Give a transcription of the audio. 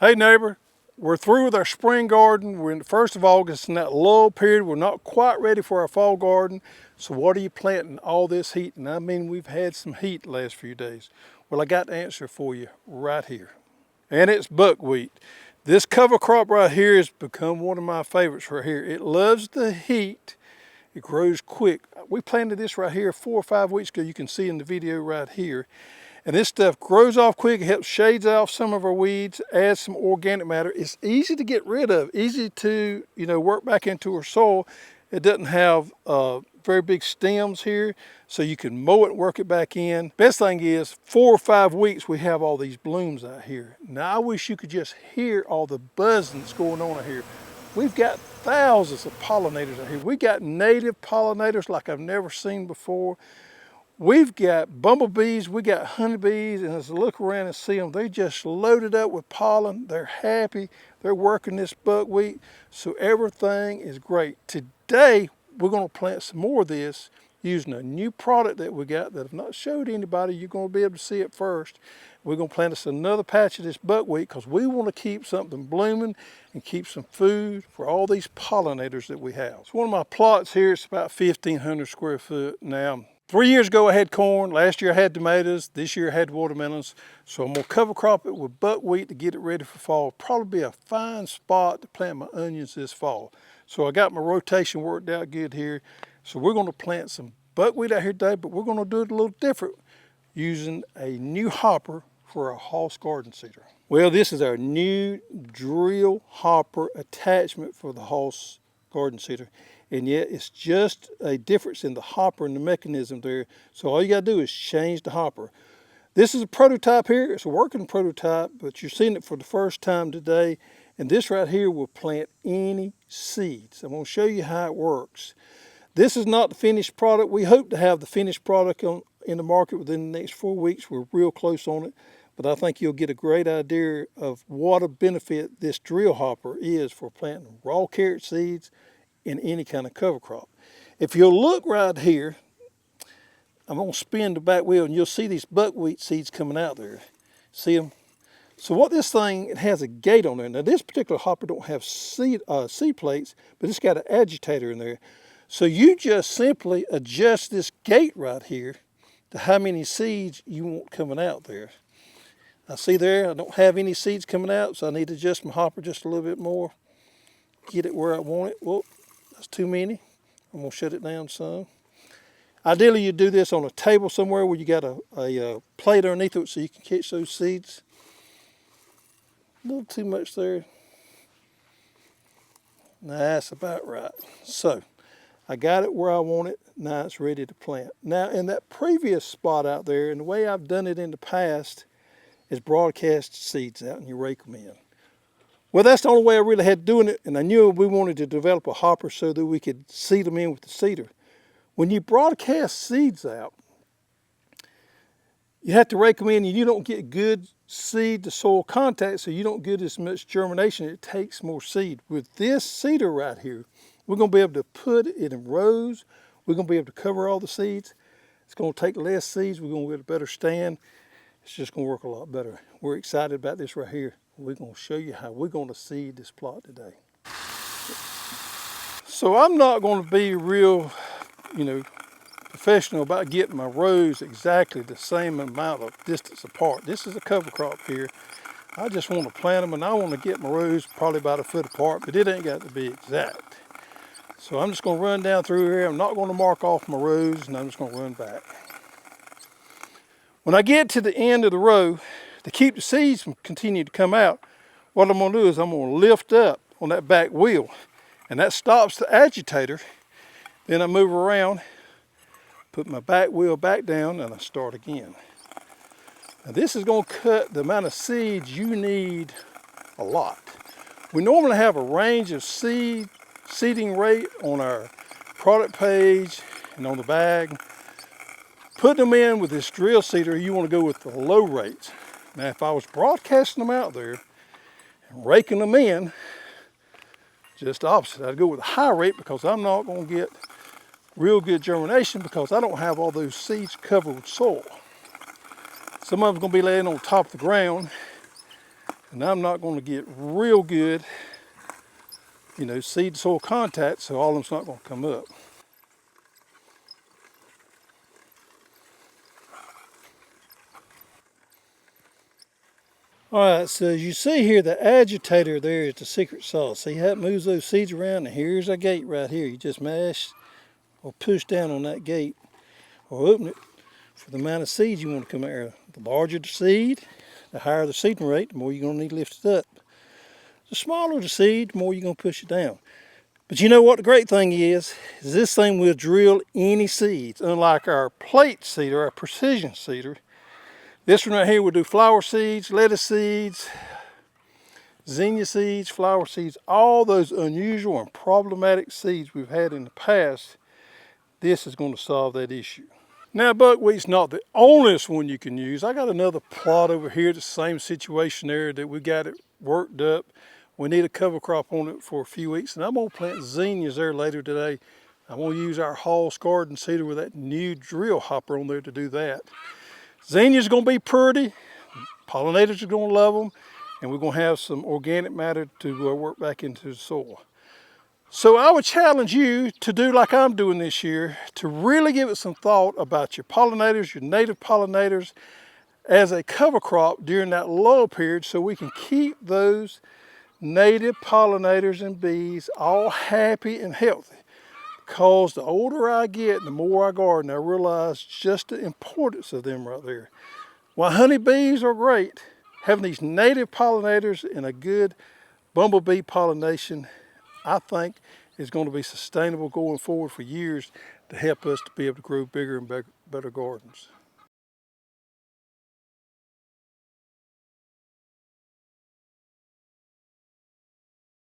Hey neighbor, we're through with our spring garden. We're in the 1st of August in that lull period. We're not quite ready for our fall garden. So what are you planting all this heat? And I mean, we've had some heat the last few days. Well, I got the answer for you right here. And it's buckwheat. This cover crop right here has become one of my favorites right here. It loves the heat. It grows quick. We planted this right here 4 or 5 weeks ago. You can see in the video right here. And this stuff grows off quick. It helps shades off some of our weeds, adds some organic matter. It's easy to get rid of, easy to work back into our soil. It doesn't have very big stems here, so you can mow it and work it back in. Best thing is 4 or 5 weeks we have all these blooms out here. Now I wish you could just hear all the buzzing that's going on out here. We've got thousands of pollinators out here. We got native pollinators like I've never seen before. We've got bumblebees, we got honeybees, and as I look around and see them, they just loaded up with pollen. They're happy, they're working this buckwheat, so everything is great. Today, we're gonna plant some more of this using a new product that we got that I've not showed anybody. You're gonna be able to see it first. We're gonna plant us another patch of this buckwheat because we wanna keep something blooming and keep some food for all these pollinators that we have. It's one of my plots here. It's about 1,500 square foot now. 3 years ago I had corn, last year I had tomatoes, this year I had watermelons. So I'm gonna cover crop it with buckwheat to get it ready for fall. Probably be a fine spot to plant my onions this fall. So I got my rotation worked out good here. So we're gonna plant some buckwheat out here today, but we're gonna do it a little different using a new hopper for our Hoss garden cedar. Well, this is our new drill hopper attachment for the Hoss garden cedar. And yet it's just a difference in the hopper and the mechanism there. So all you gotta do is change the hopper. This is a prototype here. It's a working prototype, but you're seeing it for the first time today. And this right here will plant any seeds. I'm gonna show you how it works. This is not the finished product. We hope to have the finished product in the market within the next 4 weeks. We're real close on it. But I think you'll get a great idea of what a benefit this drill hopper is for planting raw carrot seeds in any kind of cover crop. If you'll look right here, I'm gonna spin the back wheel and you'll see these buckwheat seeds coming out there. See them? So what this thing, it has a gate on there. Now this particular hopper don't have seed plates, but it's got an agitator in there. So you just simply adjust this gate right here to how many seeds you want coming out there. I see there, I don't have any seeds coming out, so I need to adjust my hopper just a little bit more. Get it where I want it. Whoop, that's too many. I'm gonna shut it down some. Ideally, you do this on a table somewhere where you got a plate underneath it so you can catch those seeds. A little too much there. That's about right. So, I got it where I want it. Now it's ready to plant. Now, in that previous spot out there, and the way I've done it in the past, is broadcast seeds out and you rake them in. Well, that's the only way I really had doing it, and I knew we wanted to develop a hopper so that we could seed them in with the cedar. When you broadcast seeds out, you have to rake them in and you don't get good seed to soil contact, so you don't get as much germination. It takes more seed. With this cedar right here, we're gonna be able to put it in rows. We're gonna be able to cover all the seeds. It's gonna take less seeds. We're gonna get a better stand. It's just gonna work a lot better. We're excited about this right here. We're gonna show you how we're gonna seed this plot today. So I'm not gonna be real, professional about getting my rows exactly the same amount of distance apart. This is a cover crop here. I just want to plant them and I want to get my rows probably about a foot apart, but it ain't got to be exact. So I'm just going to run down through here. I'm not going to mark off my rows, and I'm just going to run back. When I get to the end of the row, to keep the seeds from continuing to come out, what I'm going to do is I'm going to lift up on that back wheel, and that stops the agitator. Then I move around, put my back wheel back down, and I start again. Now this is going to cut the amount of seeds you need a lot. We normally have a range of seeding rate on our product page and on the bag. Putting them in with this drill seeder, you want to go with the low rates. Now if I was broadcasting them out there and raking them in, just the opposite. I'd go with a high rate because I'm not going to get real good germination because I don't have all those seeds covered with soil. Some of them's going to be laying on top of the ground. And I'm not going to get real good, you know, seed soil contact, so all of them's not going to come up. All right, so as you see here, the agitator there is the secret sauce. See how it moves those seeds around? And here's our gate right here. You just mash or push down on that gate or open it for the amount of seeds you want to come out there. The larger the seed, the higher the seeding rate, the more you're going to need to lift it up. The smaller the seed, the more you're going to push it down. But you know what the great thing is this thing will drill any seeds. Unlike our plate seeder, our precision seeder, this one right here will do flower seeds, lettuce seeds, zinnia seeds, flower seeds, all those unusual and problematic seeds we've had in the past. This is going to solve that issue. Now, buckwheat's not the only one you can use. I got another plot over here, the same situation there that we got it worked up. We need a cover crop on it for a few weeks, and I'm going to plant zinnias there later today. I'm going to use our Hall's garden seeder with that new drill hopper on there to do that. Zinnias are going to be pretty, pollinators are going to love them, and we're going to have some organic matter to work back into the soil. So I would challenge you to do like I'm doing this year, to really give it some thought about your pollinators, your native pollinators, as a cover crop during that lull period so we can keep those native pollinators and bees all happy and healthy. Because the older I get, the more I garden, I realize just the importance of them right there. While honeybees are great, having these native pollinators and a good bumblebee pollination, I think is going to be sustainable going forward for years to help us to be able to grow bigger and better gardens.